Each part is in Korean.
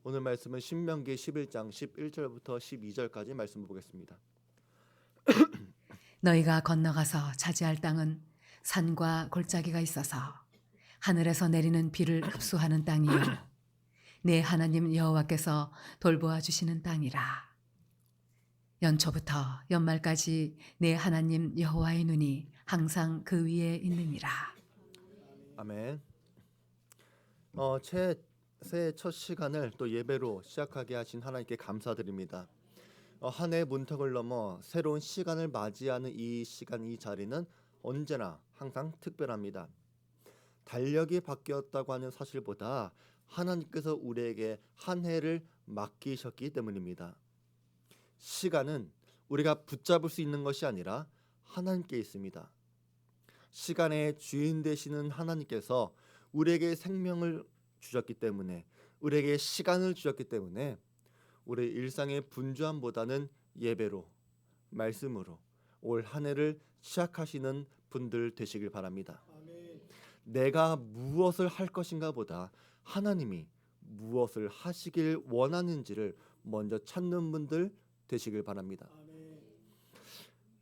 오늘 말씀은 신명기 11장 11절부터 12절까지 말씀 보겠습니다. 너희가 건너가서 차지할 땅은 산과 골짜기가 있어서 하늘에서 내리는 비를 흡수하는 땅이요 내 하나님 여호와께서 돌보아 주시는 땅이라. 연초부터 연말까지 내 하나님 여호와의 눈이 항상 그 위에 있느니라. 아멘. 새해 첫 시간을 또 예배로 시작하게 하신 하나님께 감사드립니다. 한 해 문턱을 넘어 새로운 시간을 맞이하는 이 시간, 이 자리는 언제나 항상 특별합니다. 달력이 바뀌었다고 하는 사실보다 하나님께서 우리에게 한 해를 맡기셨기 때문입니다. 시간은 우리가 붙잡을 수 있는 것이 아니라 하나님께 있습니다. 시간의 주인 되시는 하나님께서 우리에게 생명을 주셨기 때문에, 우리에게 시간을 주셨기 때문에 우리 일상의 분주함보다는 예배로, 말씀으로 올 한 해를 시작하시는 분들 되시길 바랍니다. 내가 무엇을 할 것인가 보다 하나님이 무엇을 하시길 원하는지를 먼저 찾는 분들 되시길 바랍니다.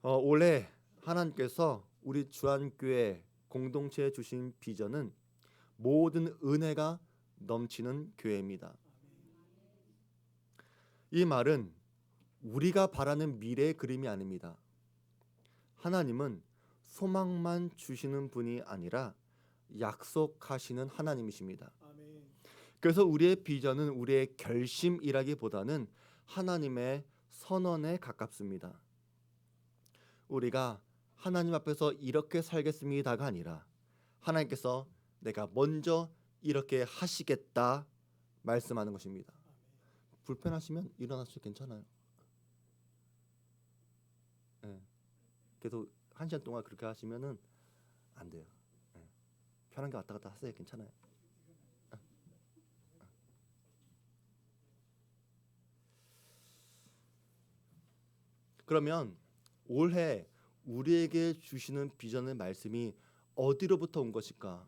올해 하나님께서 우리 주안교회 공동체에 주신 비전은 모든 은혜가 넘치는 교회입니다. 이 말은 우리가 바라는 미래의 그림이 아닙니다. 하나님은 소망만 주시는 분이 아니라 약속하시는 하나님이십니다. 그래서 우리의 비전은 우리의 결심이라기보다는 하나님의 선언에 가깝습니다. 우리가 하나님 앞에서 이렇게 살겠습니다가 아니라 하나님께서 내가 먼저 이렇게 하시겠다 말씀하는 것입니다. 불편하시면 일어나셔도 괜찮아요. 계속 한 시간 동안 그렇게 하시면은 안 돼요. 편한 게 왔다 갔다 하세요. 괜찮아요. 그러면 올해 우리에게 주시는 비전의 말씀이 어디로부터 온 것일까?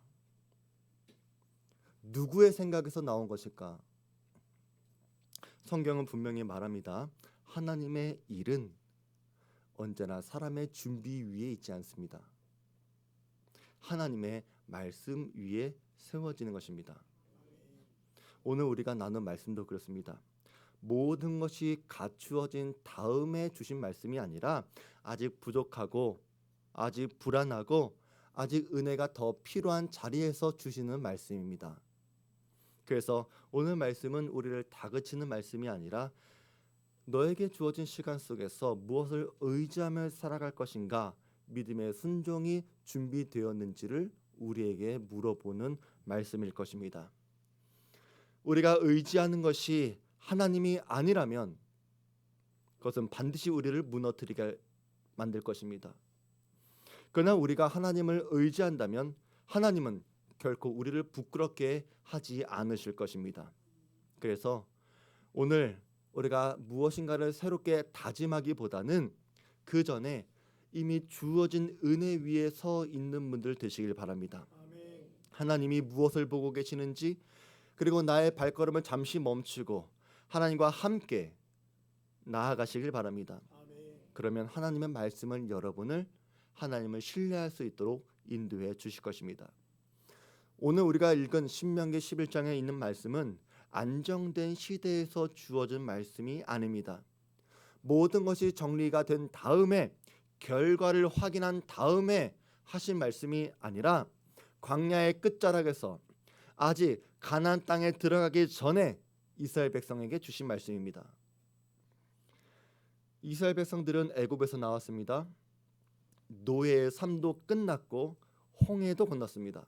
누구의 생각에서 나온 것일까? 성경은 분명히 말합니다. 하나님의 일은 언제나 사람의 준비 위에 있지 않습니다. 하나님의 말씀 위에 세워지는 것입니다. 오늘 우리가 나눈 말씀도 그렇습니다. 모든 것이 갖추어진 다음에 주신 말씀이 아니라 아직 부족하고 아직 불안하고 아직 은혜가 더 필요한 자리에서 주시는 말씀입니다. 그래서 오늘 말씀은 우리를 다그치는 말씀이 아니라 너에게 주어진 시간 속에서 무엇을 의지하며 살아갈 것인가, 믿음의 순종이 준비되었는지를 우리에게 물어보는 말씀일 것입니다. 우리가 의지하는 것이 하나님이 아니라면 그것은 반드시 우리를 무너뜨리게 만들 것입니다. 그러나 우리가 하나님을 의지한다면 하나님은 결코 우리를 부끄럽게 하지 않으실 것입니다. 그래서 오늘 우리가 무엇인가를 새롭게 다짐하기보다는 그 전에 이미 주어진 은혜 위에 서 있는 분들 되시길 바랍니다. 하나님이 무엇을 보고 계시는지, 그리고 나의 발걸음을 잠시 멈추고 하나님과 함께 나아가시길 바랍니다. 그러면 하나님의 말씀은 여러분을 하나님을 신뢰할 수 있도록 인도해 주실 것입니다. 오늘 우리가 읽은 신명기 11장에 있는 말씀은 안정된 시대에서 주어진 말씀이 아닙니다. 모든 것이 정리가 된 다음에, 결과를 확인한 다음에 하신 말씀이 아니라 광야의 끝자락에서 아직 가나안 땅에 들어가기 전에 이스라엘 백성에게 주신 말씀입니다. 이스라엘 백성들은 애굽에서 나왔습니다. 노예의 삶도 끝났고 홍해도 건넜습니다.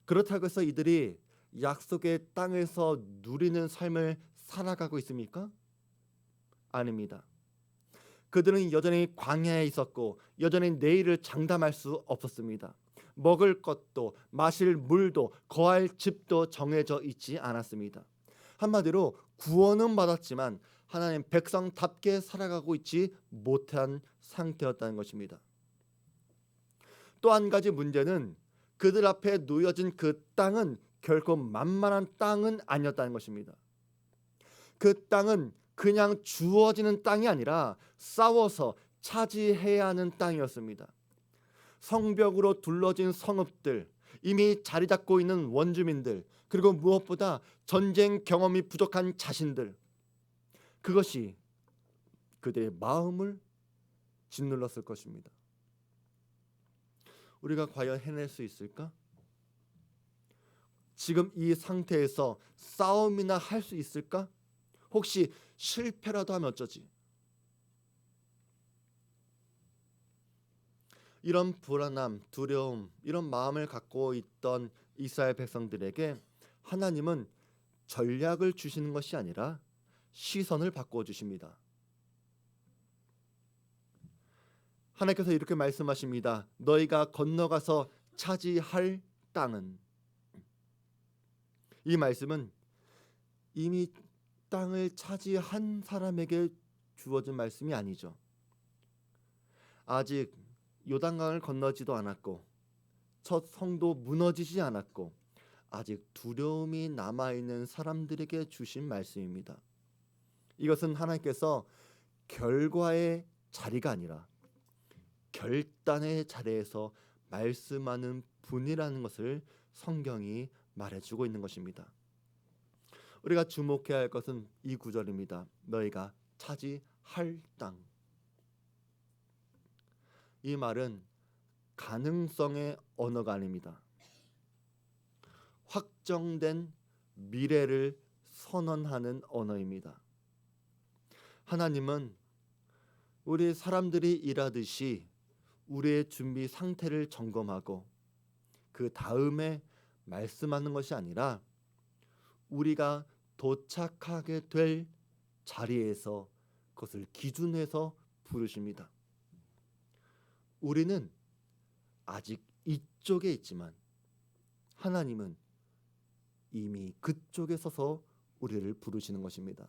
그렇다고 해서 이들이 약속의 땅에서 누리는 삶을 살아가고 있습니까? 아닙니다. 그들은 여전히 광야에 있었고 여전히 내일을 장담할 수 없었습니다. 먹을 것도 마실 물도 거할 집도 정해져 있지 않았습니다. 한마디로 구원은 받았지만 하나님 백성답게 살아가고 있지 못한 상태였다는 것입니다. 또 한 가지 문제는 그들 앞에 놓여진 그 땅은 결코 만만한 땅은 아니었다는 것입니다. 그 땅은 그냥 주어지는 땅이 아니라 싸워서 차지해야 하는 땅이었습니다. 성벽으로 둘러진 성읍들, 이미 자리 잡고 있는 원주민들, 그리고 무엇보다 전쟁 경험이 부족한 자신들, 그것이 그들의 마음을 짓눌렀을 것입니다. 우리가 과연 해낼 수 있을까? 지금 이 상태에서 싸움이나 할 수 있을까? 혹시 실패라도 하면 어쩌지? 이런 불안함, 두려움, 이런 마음을 갖고 있던 이스라엘 백성들에게 하나님은 전략을 주시는 것이 아니라 시선을 바꾸어 주십니다. 하나님께서 이렇게 말씀하십니다. 너희가 건너가서 차지할 땅은, 이 말씀은 이미 땅을 차지한 사람에게 주어진 말씀이 아니죠. 아직 요단강을 건너지도 않았고 첫 성도 무너지지 않았고 아직 두려움이 남아있는 사람들에게 주신 말씀입니다. 이것은 하나님께서 결과의 자리가 아니라 결단의 자리에서 말씀하는 분이라는 것을 성경이 말해주고 있는 것입니다. 우리가 주목해야 할 것은 이 구절입니다. 너희가 차지할 땅. 이 말은 가능성의 언어가 아닙니다. 확정된 미래를 선언하는 언어입니다. 하나님은 우리 사람들이 일하듯이 우리의 준비 상태를 점검하고 그 다음에 말씀하는 것이 아니라 우리가 도착하게 될 자리에서 그것을 기준해서 부르십니다. 우리는 아직 이쪽에 있지만 하나님은 이미 그쪽에 서서 우리를 부르시는 것입니다.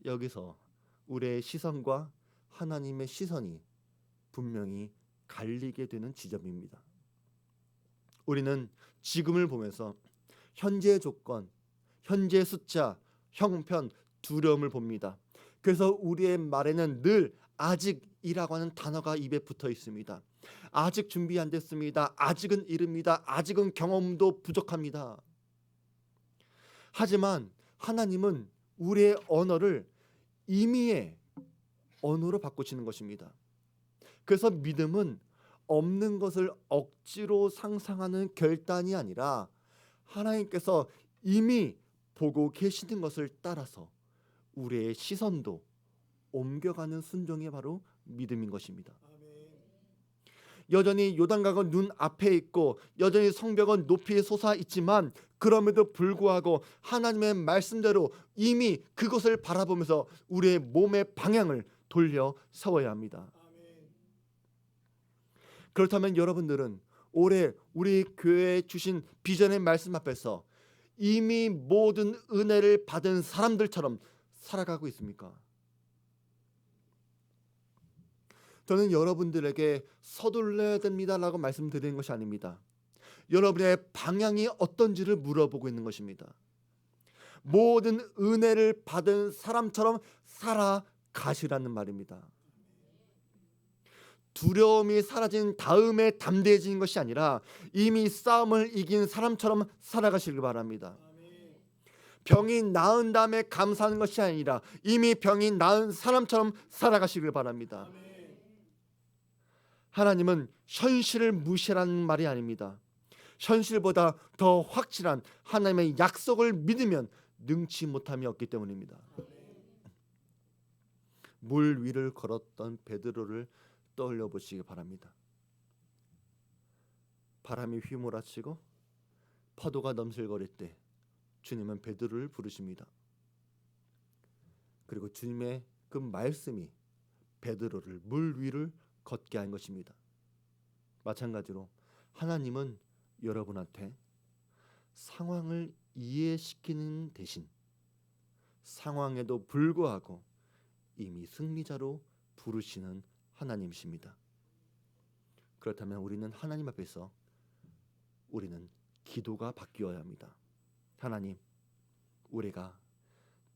여기서 우리의 시선과 하나님의 시선이 분명히 갈리게 되는 지점입니다. 우리는 지금을 보면서 현재의 조건, 현재의 숫자, 형편, 두려움을 봅니다. 그래서 우리의 말에는 늘 아직이라고 하는 단어가 입에 붙어 있습니다. 아직 준비 안 됐습니다. 아직은 이릅니다. 아직은 경험도 부족합니다. 하지만 하나님은 우리의 언어를 임의의 언어로 바꾸시는 것입니다. 그래서 믿음은 없는 것을 억지로 상상하는 결단이 아니라 하나님께서 이미 보고 계시는 것을 따라서 우리의 시선도 옮겨가는 순종이 바로 믿음인 것입니다. 여전히 요단강은 눈 앞에 있고 여전히 성벽은 높이 솟아 있지만 그럼에도 불구하고 하나님의 말씀대로 이미 그것을 바라보면서 우리의 몸의 방향을 돌려 세워야 합니다. 그렇다면 여러분들은 올해 우리 교회에 주신 비전의 말씀 앞에서 이미 모든 은혜를 받은 사람들처럼 살아가고 있습니까? 저는 여러분들에게 서둘러야 됩니다라고 말씀드리는 것이 아닙니다. 여러분의 방향이 어떤지를 물어보고 있는 것입니다. 모든 은혜를 받은 사람처럼 살아가시라는 말입니다. 두려움이 사라진 다음에 담대해지는 것이 아니라 이미 싸움을 이긴 사람처럼 살아가시길 바랍니다. 병이 나은 다음에 감사하는 것이 아니라 이미 병이 나은 사람처럼 살아가시길 바랍니다. 하나님은 현실을 무시하라는 말이 아닙니다. 현실보다 더 확실한 하나님의 약속을 믿으면 능치 못함이 없기 때문입니다. 물 위를 걸었던 베드로를 떠올려 보시기 바랍니다. 바람이 휘몰아치고 파도가 넘실거릴 때 주님은 베드로를 부르십니다. 그리고 주님의 그 말씀이 베드로를 물 위를 걷게 한 것입니다. 마찬가지로 하나님은 여러분한테 상황을 이해시키는 대신 상황에도 불구하고 이미 승리자로 부르시는 하나님이십니다. 그렇다면 우리는 하나님 앞에서 우리는 기도가 바뀌어야 합니다. 하나님, 우리가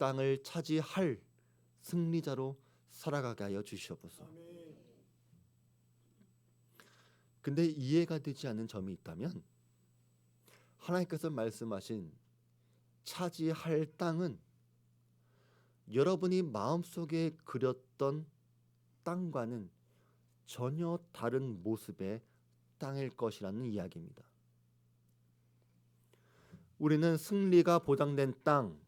땅을 차지할 승리자로 살아가게 하여 주시옵소서. 근데 이해가 되지 않는 점이 있다면 하나님께서 말씀하신 차지할 땅은 여러분이 마음속에 그렸던 땅과는 전혀 다른 모습의 땅일 것이라는 이야기입니다. 우리는 승리가 보장된 땅,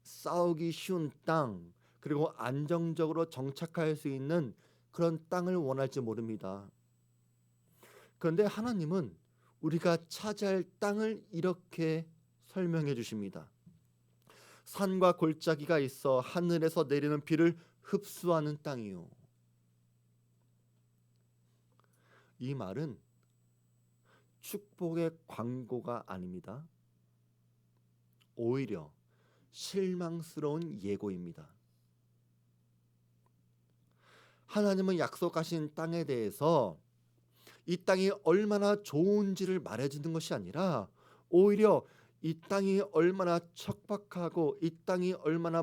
싸우기 쉬운 땅, 그리고 안정적으로 정착할 수 있는 그런 땅을 원할지 모릅니다. 그런데 하나님은 우리가 차지할 땅을 이렇게 설명해 주십니다. 산과 골짜기가 있어 하늘에서 내리는 비를 흡수하는 땅이요. 이 말은 축복의 광고가 아닙니다. 오히려 실망스러운 예고입니다. 하나님은 약속하신 땅에 대해서 이 땅이 얼마나 좋은지를 말해주는 것이 아니라 오히려 이 땅이 얼마나 척박하고 이 땅이 얼마나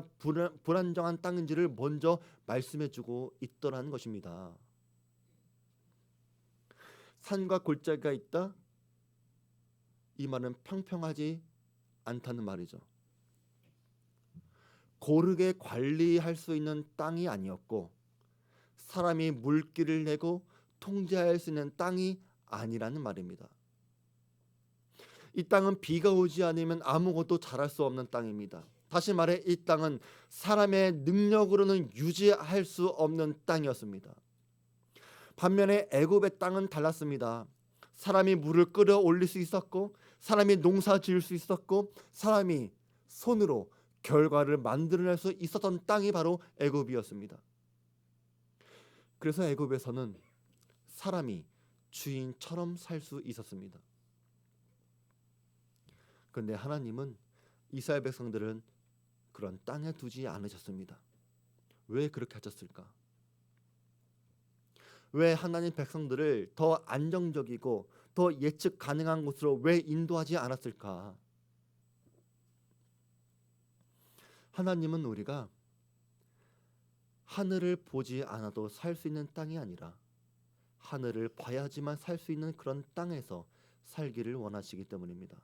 불안정한 땅인지를 먼저 말씀해주고 있더라는 것입니다. 산과 골짜기가 있다? 이 말은 평평하지 않다는 말이죠. 고르게 관리할 수 있는 땅이 아니었고 사람이 물기를 내고 통제할 수 있는 땅이 아니라는 말입니다. 이 땅은 비가 오지 않으면 아무것도 자랄 수 없는 땅입니다. 다시 말해 이 땅은 사람의 능력으로는 유지할 수 없는 땅이었습니다. 반면에 애굽의 땅은 달랐습니다. 사람이 물을 끌어올릴 수 있었고 사람이 농사 지을 수 있었고 사람이 손으로 결과를 만들어낼 수 있었던 땅이 바로 애굽이었습니다. 그래서 애굽에서는 사람이 주인처럼 살 수 있었습니다. 그런데 하나님은 이스라엘 백성들은 그런 땅에 두지 않으셨습니다. 왜 그렇게 하셨을까? 왜 하나님 백성들을 더 안정적이고 더 예측 가능한 곳으로 왜 인도하지 않았을까? 하나님은 우리가 하늘을 보지 않아도 살 수 있는 땅이 아니라 하늘을 봐야지만 살 수 있는 그런 땅에서 살기를 원하시기 때문입니다.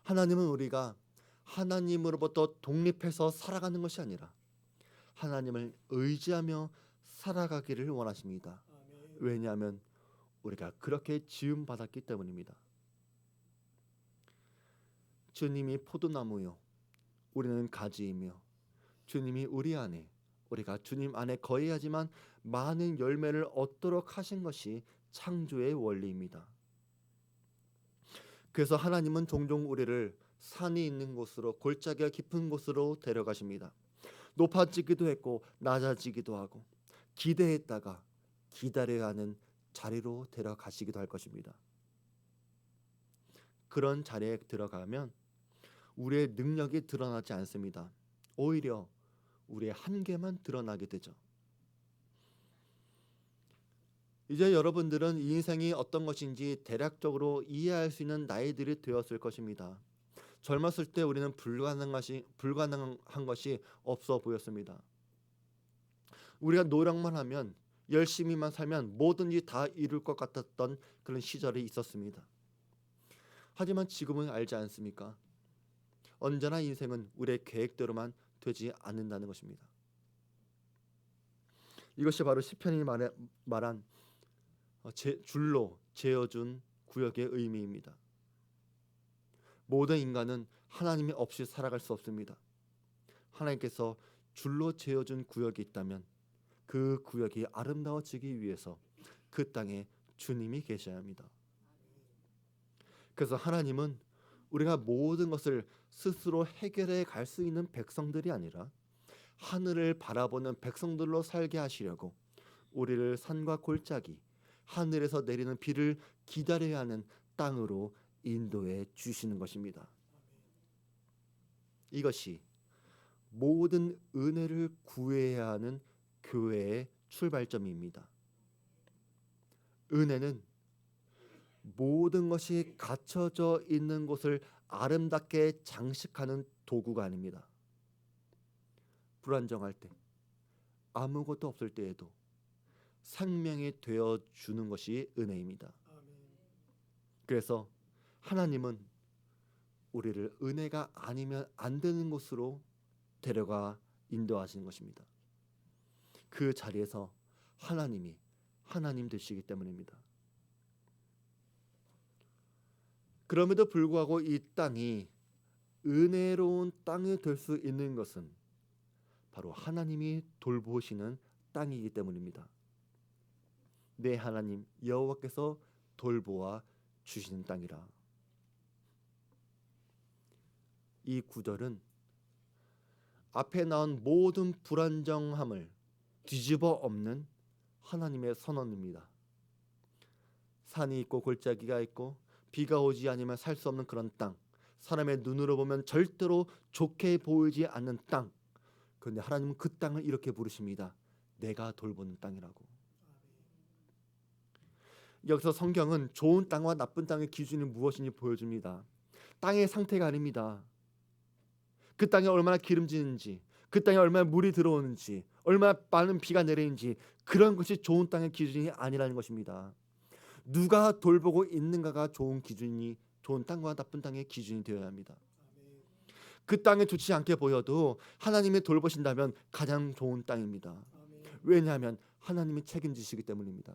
하나님은 우리가 하나님으로부터 독립해서 살아가는 것이 아니라 하나님을 의지하며 살아가기를 원하십니다. 왜냐하면 우리가 그렇게 지음 받았기 때문입니다. 주님이 포도나무요 우리는 가지이며 주님이 우리 안에 우리가 주님 안에 거해야지만 많은 열매를 얻도록 하신 것이 창조의 원리입니다. 그래서 하나님은 종종 우리를 산이 있는 곳으로 골짜기가 깊은 곳으로 데려가십니다. 높아지기도 했고 낮아지기도 하고 기대했다가 기다려야 하는 자리로 데려가시기도 할 것입니다. 그런 자리에 들어가면 우리의 능력이 드러나지 않습니다. 오히려 우리의 한계만 드러나게 되죠. 이제 여러분들은 인생이 어떤 것인지 대략적으로 이해할 수 있는 나이들이 되었을 것입니다. 젊었을 때 우리는 불가능한 것이 없어 보였습니다. 우리가 노력만 하면 열심히만 살면 뭐든지 다 이룰 것 같았던 그런 시절이 있었습니다. 하지만 지금은 알지 않습니까? 언제나 인생은 우리의 계획대로만 되지 않는다는 것입니다. 이것이 바로 시편이 말한 줄로 재어준 구역의 의미입니다. 모든 인간은 하나님이 없이 살아갈 수 없습니다. 하나님께서 줄로 재어준 구역이 있다면 그 구역이 아름다워지기 위해서 그 땅에 주님이 계셔야 합니다. 그래서 하나님은 우리가 모든 것을 스스로 해결해 갈 수 있는 백성들이 아니라 하늘을 바라보는 백성들로 살게 하시려고 우리를 산과 골짜기, 하늘에서 내리는 비를 기다려야 하는 땅으로 인도해 주시는 것입니다. 이것이 모든 은혜를 구해야 하는 교회의 출발점입니다. 은혜는 모든 것이 갖춰져 있는 곳을 아름답게 장식하는 도구가 아닙니다. 불안정할 때, 아무것도 없을 때에도 생명이 되어 주는 것이 은혜입니다. 그래서 하나님은 우리를 은혜가 아니면 안 되는 곳으로 데려가 인도하시는 것입니다. 그 자리에서 하나님이 하나님 되시기 때문입니다. 그럼에도 불구하고 이 땅이 은혜로운 땅이 될 수 있는 것은 바로 하나님이 돌보시는 땅이기 때문입니다. 내 하나님 여호와께서 돌보아 주시는 땅이라. 이 구절은 앞에 나온 모든 불안정함을 뒤집어 엎는 하나님의 선언입니다. 산이 있고 골짜기가 있고 비가 오지 않으면 살 수 없는 그런 땅, 사람의 눈으로 보면 절대로 좋게 보이지 않는 땅. 그런데 하나님은 그 땅을 이렇게 부르십니다. 내가 돌보는 땅이라고. 여기서 성경은 좋은 땅과 나쁜 땅의 기준이 무엇인지 보여줍니다. 땅의 상태가 아닙니다. 그 땅이 얼마나 기름지는지, 그 땅에 얼마나 물이 들어오는지, 얼마나 많은 비가 내리는지, 그런 것이 좋은 땅의 기준이 아니라는 것입니다. 누가 돌보고 있는가가 좋은 땅과 나쁜 땅의 기준이 되어야 합니다. 그 땅에 좋지 않게 보여도 하나님이 돌보신다면 가장 좋은 땅입니다. 왜냐하면 하나님이 책임지시기 때문입니다.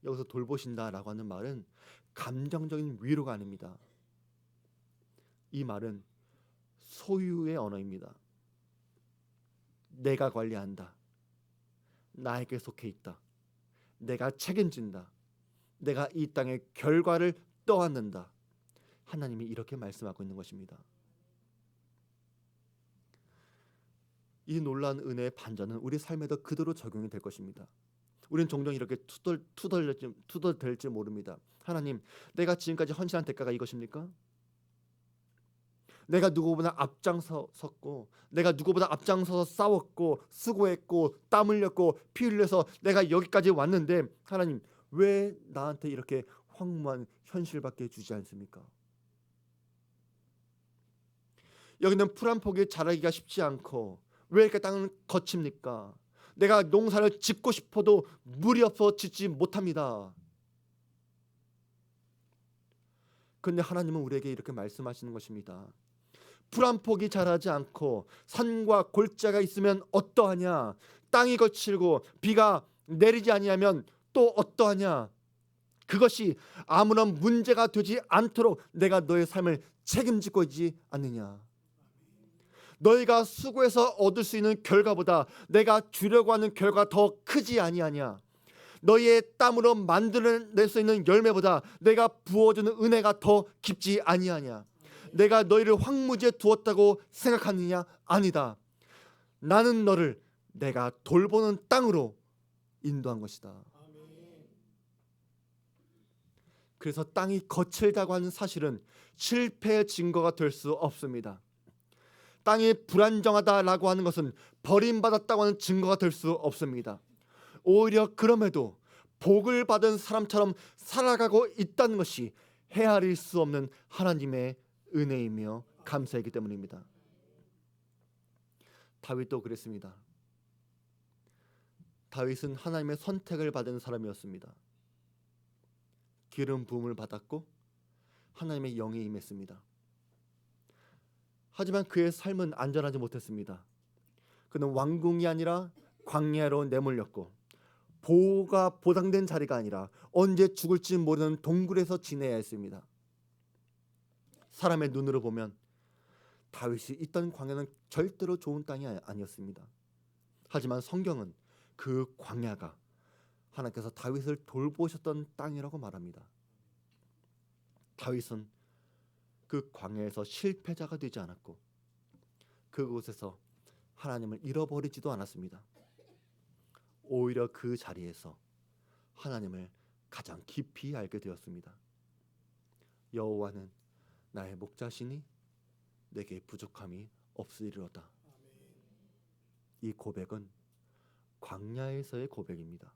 여기서 돌보신다라고 하는 말은 감정적인 위로가 아닙니다. 이 말은 소유의 언어입니다. 내가 관리한다. 나에게 속해 있다. 내가 책임진다. 내가 이 땅의 결과를 떠안는다. 하나님이 이렇게 말씀하고 있는 것입니다. 이 놀라운 은혜의 반전은 우리 삶에도 그대로 적용이 될 것입니다. 우리는 종종 이렇게 투덜댈지 모릅니다. 하나님, 내가 지금까지 헌신한 대가가 이것입니까? 내가 누구보다 앞장섰고, 내가 누구보다 앞장서서 싸웠고, 수고했고, 땀 흘렸고, 피 흘려서 내가 여기까지 왔는데 하나님, 왜 나한테 이렇게 황무한 현실밖에 주지 않습니까? 여기는 풀 한 폭이 자라기가 쉽지 않고 왜 이렇게 땅은 거칩니까? 내가 농사를 짓고 싶어도 물이 없어 짓지 못합니다. 그런데 하나님은 우리에게 이렇게 말씀하시는 것입니다. 풀 한 폭이 자라지 않고 산과 골짜가 있으면 어떠하냐? 땅이 거칠고 비가 내리지 아니하면 또 어떠하냐? 그것이 아무런 문제가 되지 않도록 내가 너의 삶을 책임지고 있지 않느냐? 너희가 수고해서 얻을 수 있는 결과보다 내가 주려고 하는 결과가 더 크지 아니하냐? 너희의 땀으로 만들어낼 수 있는 열매보다 내가 부어주는 은혜가 더 깊지 아니하냐? 내가 너희를 황무지에 두었다고 생각하느냐? 아니다. 나는 너를 내가 돌보는 땅으로 인도한 것이다. 그래서 땅이 거칠다고 하는 사실은 실패의 증거가 될 수 없습니다. 땅이 불안정하다라고 하는 것은 버림받았다고 하는 증거가 될 수 없습니다. 오히려 그럼에도 복을 받은 사람처럼 살아가고 있다는 것이 헤아릴 수 없는 하나님의 은혜이며 감사이기 때문입니다. 다윗도 그랬습니다. 다윗은 하나님의 선택을 받은 사람이었습니다. 기름 부음을 받았고 하나님의 영이 임했습니다. 하지만 그의 삶은 안전하지 못했습니다. 그는 왕궁이 아니라 광야로 내몰렸고 보호가 보장된 자리가 아니라 언제 죽을지 모르는 동굴에서 지내야 했습니다. 사람의 눈으로 보면 다윗이 있던 광야는 절대로 좋은 땅이 아니었습니다. 하지만 성경은 그 광야가 하나님께서 다윗을 돌보셨던 땅이라고 말합니다. 다윗은 그 광야에서 실패자가 되지 않았고 그곳에서 하나님을 잃어버리지도 않았습니다. 오히려 그 자리에서 하나님을 가장 깊이 알게 되었습니다. 여호와는 나의 목자시니 내게 부족함이 없으리로다. 이 고백은 광야에서의 고백입니다.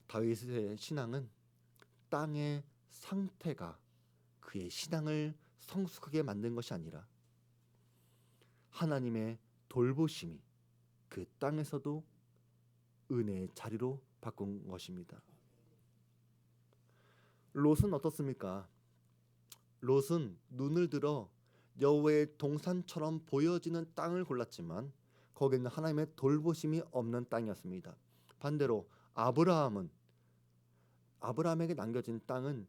다윗의 신앙은 땅의 상태가 그의 신앙을 성숙하게 만든 것이 아니라 하나님의 돌보심이 그 땅에서도 은혜의 자리로 바꾼 것입니다. 롯은 어떻습니까? 롯은 눈을 들어 여호와의 동산처럼 보여지는 땅을 골랐지만 거기는 하나님의 돌보심이 없는 땅이었습니다. 반대로 아브라함에게 남겨진 땅은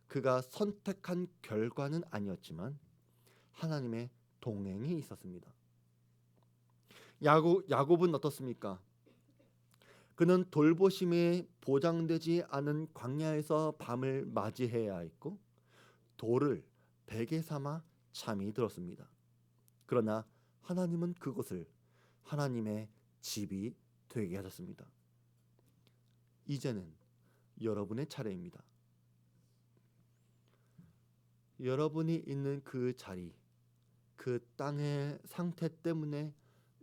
그가 선택한 결과는 아니었지만 하나님의 동행이 있었습니다. 야곱은 어떻습니까? 그는 돌보심이 보장되지 않은 광야에서 밤을 맞이해야 했고 돌을 베개 삼아 잠이 들었습니다. 그러나 하나님은 그곳을 하나님의 집이 되게 하셨습니다. 이제는 여러분의 차례입니다. 여러분이 있는 그 자리, 그 땅의 상태 때문에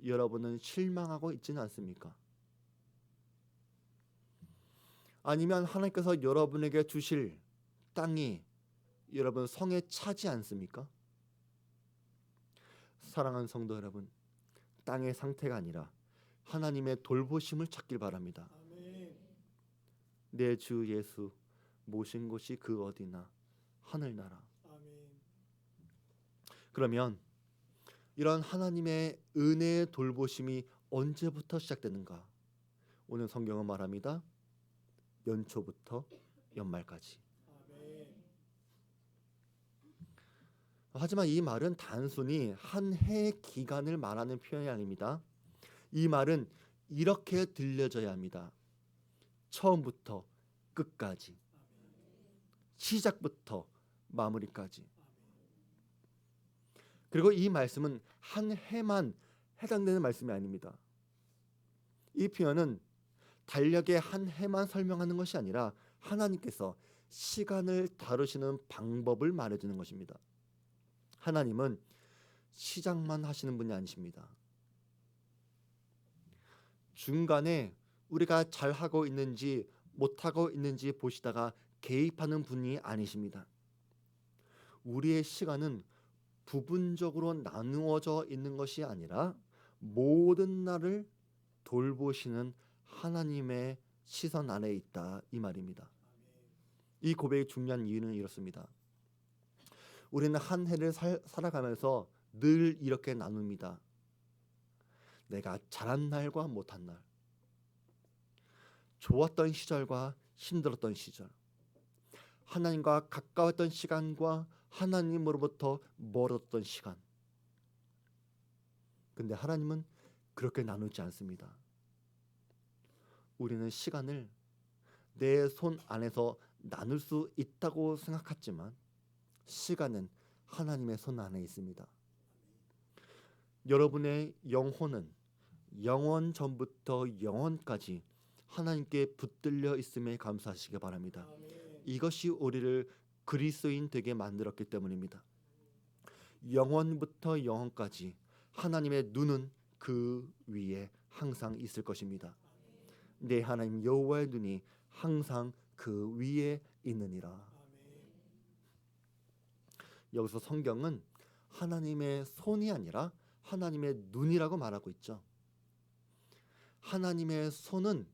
여러분은 실망하고 있지는 않습니까? 아니면 하나님께서 여러분에게 주실 땅이 여러분 성에 차지 않습니까? 사랑하는 성도 여러분, 땅의 상태가 아니라 하나님의 돌보심을 찾길 바랍니다. 내 주 예수 모신 곳이 그 어디나 하늘나라. 그러면 이런 하나님의 은혜의 돌보심이 언제부터 시작되는가? 오늘 성경은 말합니다. 연초부터 연말까지. 하지만 이 말은 단순히 한 해의 기간을 말하는 표현이 아닙니다. 이 말은 이렇게 들려져야 합니다. 처음부터 끝까지, 시작부터 마무리까지. 그리고 이 말씀은 한 해만 해당되는 말씀이 아닙니다. 이 표현은 달력의 한 해만 설명하는 것이 아니라 하나님께서 시간을 다루시는 방법을 말해주는 것입니다. 하나님은 시작만 하시는 분이 아니십니다. 중간에 우리가 잘하고 있는지 못하고 있는지 보시다가 개입하는 분이 아니십니다. 우리의 시간은 부분적으로 나누어져 있는 것이 아니라 모든 날을 돌보시는 하나님의 시선 안에 있다, 이 말입니다. 이 고백이 중요한 이유는 이렇습니다. 우리는 한 해를 살아가면서 늘 이렇게 나눕니다. 내가 잘한 날과 못한 날, 좋았던 시절과 힘들었던 시절, 하나님과 가까웠던 시간과 하나님으로부터 멀었던 시간. 근데 하나님은 그렇게 나누지 않습니다. 우리는 시간을 내 손 안에서 나눌 수 있다고 생각했지만 시간은 하나님의 손 안에 있습니다. 여러분의 영혼은 영원 전부터 영원까지 하나님께 붙들려 있음에 감사하시기 바랍니다. 이것이 우리를 그리스도인 되게 만들었기 때문입니다. 영원부터 영원까지 하나님의 눈은 그 위에 항상 있을 것입니다. 내 하나님 여호와의 눈이 항상 그 위에 있느니라. 여기서 성경은 하나님의 손이 아니라 하나님의 눈이라고 말하고 있죠. 하나님의 손은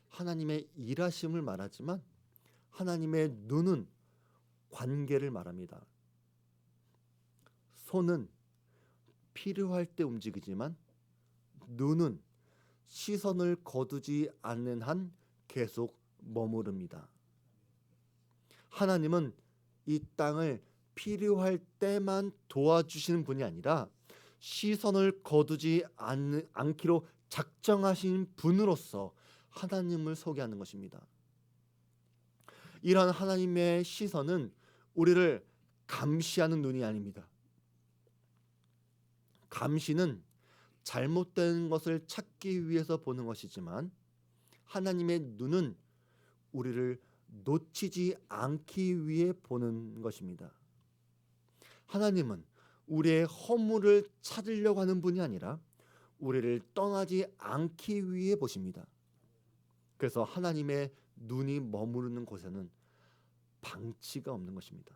하나님의 일하심을 말하지만 하나님의 눈은 관계를 말합니다. 손은 필요할 때 움직이지만 눈은 시선을 거두지 않는 한 계속 머무릅니다. 하나님은 이 땅을 필요할 때만 도와주시는 분이 아니라 시선을 거두지 않기로 작정하신 분으로서 하나님을 소개하는 것입니다. 이러한 하나님의 시선은 우리를 감시하는 눈이 아닙니다. 감시는 잘못된 것을 찾기 위해서 보는 것이지만 하나님의 눈은 우리를 놓치지 않기 위해 보는 것입니다. 하나님은 우리의 허물을 찾으려고 하는 분이 아니라 우리를 떠나지 않기 위해 보십니다. 그래서 하나님의 눈이 머무르는 곳에는 방치가 없는 것입니다.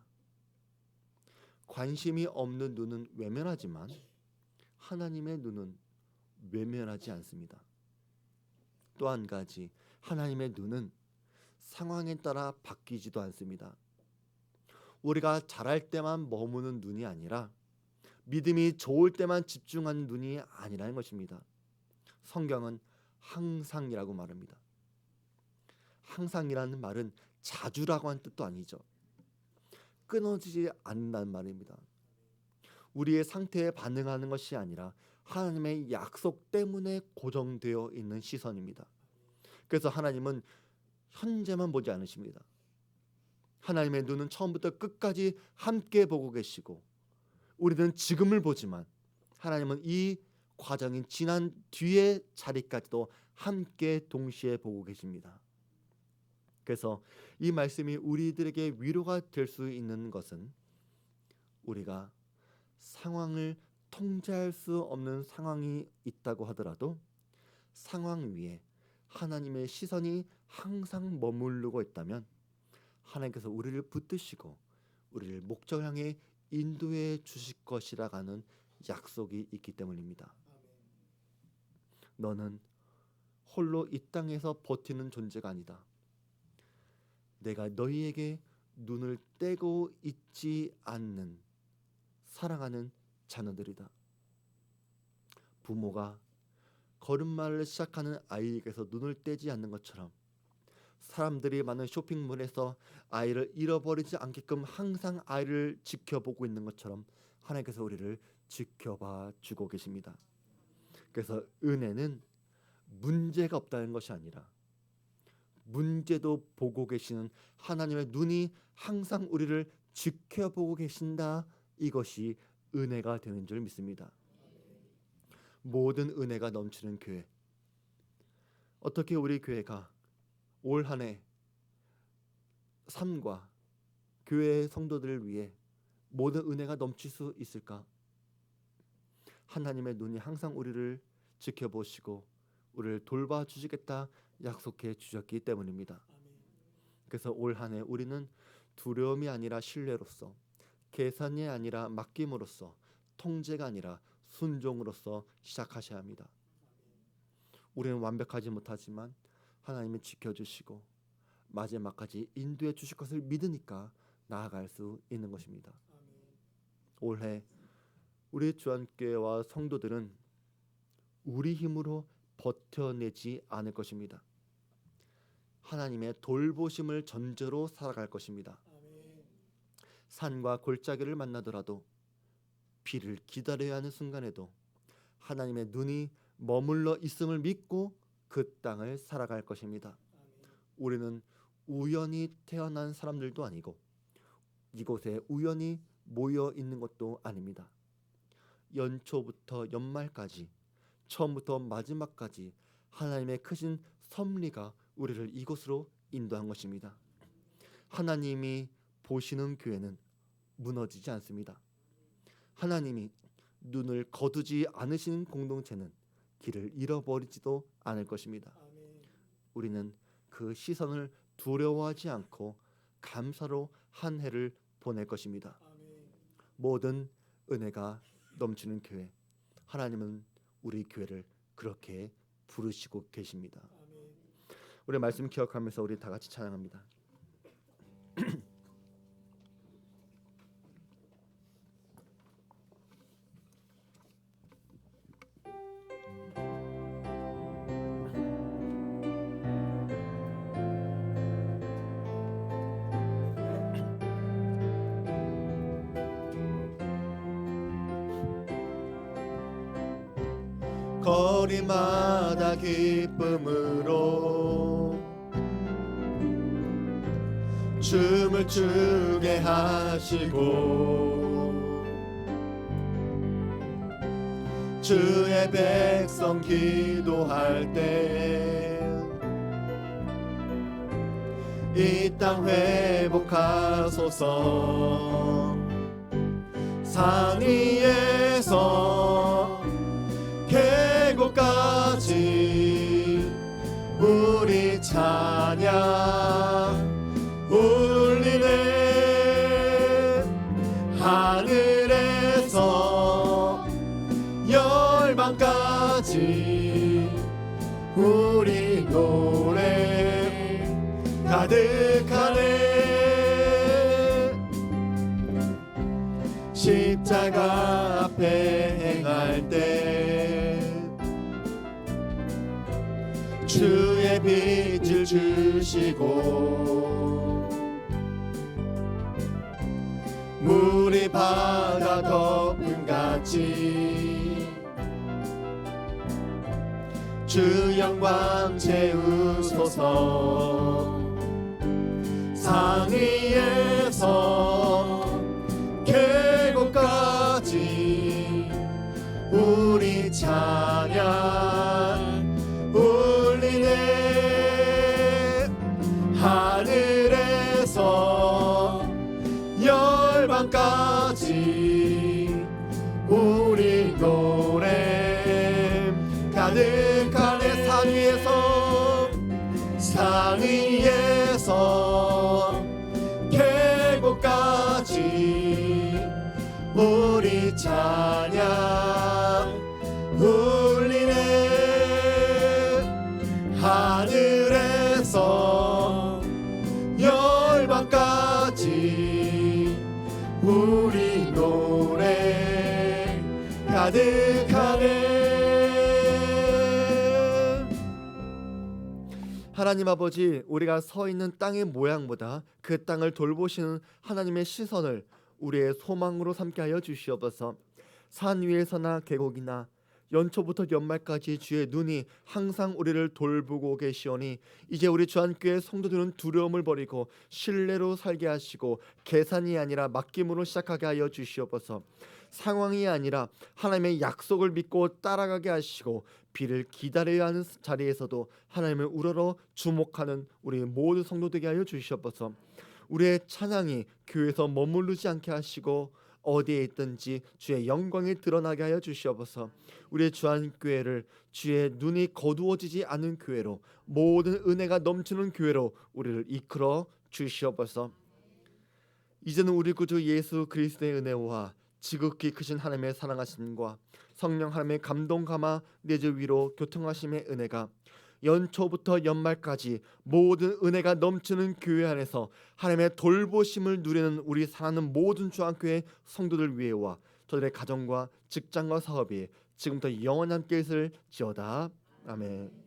관심이 없는 눈은 외면하지만 하나님의 눈은 외면하지 않습니다. 또 한 가지, 하나님의 눈은 상황에 따라 바뀌지도 않습니다. 우리가 잘할 때만 머무는 눈이 아니라 믿음이 좋을 때만 집중하는 눈이 아니라는 것입니다. 성경은 항상이라고 말합니다. 항상이라는 말은 자주라고 하는 뜻도 아니죠. 끊어지지 않는다는 말입니다. 우리의 상태에 반응하는 것이 아니라 하나님의 약속 때문에 고정되어 있는 시선입니다. 그래서 하나님은 현재만 보지 않으십니다. 하나님의 눈은 처음부터 끝까지 함께 보고 계시고 우리는 지금을 보지만 하나님은 이 과정인 지난 뒤의 자리까지도 함께 동시에 보고 계십니다. 그래서 이 말씀이 우리들에게 위로가 될 수 있는 것은 우리가 상황을 통제할 수 없는 상황이 있다고 하더라도 상황 위에 하나님의 시선이 항상 머무르고 있다면 하나님께서 우리를 붙드시고 우리를 목적 향해 인도해 주실 것이라는 약속이 있기 때문입니다. 너는 홀로 이 땅에서 버티는 존재가 아니다. 내가 너희에게 눈을 떼고 있지 않는 사랑하는 자녀들이다. 부모가 걸음마를 시작하는 아이에게서 눈을 떼지 않는 것처럼 사람들이 많은 쇼핑몰에서 아이를 잃어버리지 않게끔 항상 아이를 지켜보고 있는 것처럼 하나님께서 우리를 지켜봐 주고 계십니다. 그래서 은혜는 문제가 없다는 것이 아니라 문제도 보고 계시는 하나님의 눈이 항상 우리를 지켜보고 계신다. 이것이 은혜가 되는 줄 믿습니다. 모든 은혜가 넘치는 교회. 어떻게 우리 교회가 올 한 해 삶과 교회의 성도들을 위해 모든 은혜가 넘칠 수 있을까? 하나님의 눈이 항상 우리를 지켜보시고 우리를 돌봐주시겠다 약속해 주셨기 때문입니다. 그래서 올 한 해 우리는 두려움이 아니라 신뢰로서, 계산이 아니라 맡김으로써, 통제가 아니라 순종으로서 시작하셔야 합니다. 우리는 완벽하지 못하지만 하나님이 지켜주시고 마지막까지 인도해 주실 것을 믿으니까 나아갈 수 있는 것입니다. 올해 우리 주안교회와 성도들은 우리 힘으로 버텨내지 않을 것입니다. 하나님의 돌보심을 전제로 살아갈 것입니다. 산과 골짜기를 만나더라도 비를 기다려야 하는 순간에도 하나님의 눈이 머물러 있음을 믿고 그 땅을 살아갈 것입니다. 우리는 우연히 태어난 사람들도 아니고 이곳에 우연히 모여 있는 것도 아닙니다. 연초부터 연말까지, 처음부터 마지막까지 하나님의 크신 섭리가 우리를 이곳으로 인도한 것입니다. 하나님이 보시는 교회는 무너지지 않습니다. 하나님이 눈을 거두지 않으시는 공동체는 길을 잃어버리지도 않을 것입니다. 우리는 그 시선을 두려워하지 않고 감사로 한 해를 보낼 것입니다. 모든 은혜가 넘치는 교회, 하나님은 우리 교회를 그렇게 부르시고 계십니다. 우리 말씀 기억하면서 우리 다 같이 찬양합니다. 거리마다 기쁨으로 춤을 추게 하시고 주의 백성 기도할 때 이 땅 회복하소서. 산 위에서 계곡까지 우리 찬양 울리네. 노래 가득하네. 십자가 앞에 행할 때 주의 빛을 주시고 물이 바다 덮음같이 주 영광 채우소서. 산 위에서 계곡까지 우리 찬양 울리네. 하늘에서 열방까지 우리 노래 가득하네. 산 위에서 계곡까지 우리 찬양 울리네. 하늘에서 열방까지 우리 노래 가득하네. 하나님 아버지, 우리가 서 있는 땅의 모양보다 그 땅을 돌보시는 하나님의 시선을 우리의 소망으로 삼게 하여 주시옵소서. 산 위에서나 계곡이나 연초부터 연말까지 주의 눈이 항상 우리를 돌보고 계시오니 이제 우리 주안교회 성도들은 두려움을 버리고 신뢰로 살게 하시고 계산이 아니라 맡김으로 시작하게 하여 주시옵소서. 상황이 아니라 하나님의 약속을 믿고 따라가게 하시고 비를 기다려야 하는 자리에서도 하나님을 우러러 주목하는 우리 모든 성도 되게 하여 주시옵소서. 우리의 찬양이 교회에서 머무르지 않게 하시고 어디에 있든지 주의 영광이 드러나게 하여 주시옵소서. 우리의 주안교회를 주의 눈이 거두어지지 않은 교회로, 모든 은혜가 넘치는 교회로 우리를 이끌어 주시옵소서. 이제는 우리 구주 예수 그리스도의 은혜와 지극히 크신 하나님의 사랑하심과 성령 하나님의 감동 감화 내주 위로 교통하심의 은혜가 연초부터 연말까지 모든 은혜가 넘치는 교회 안에서 하나님의 돌보심을 누리는 우리 사랑하는 모든 주안교회 성도들 위에와 저들의 가정과 직장과 사업이 지금부터 영원히 함께 있을지어다. 아멘.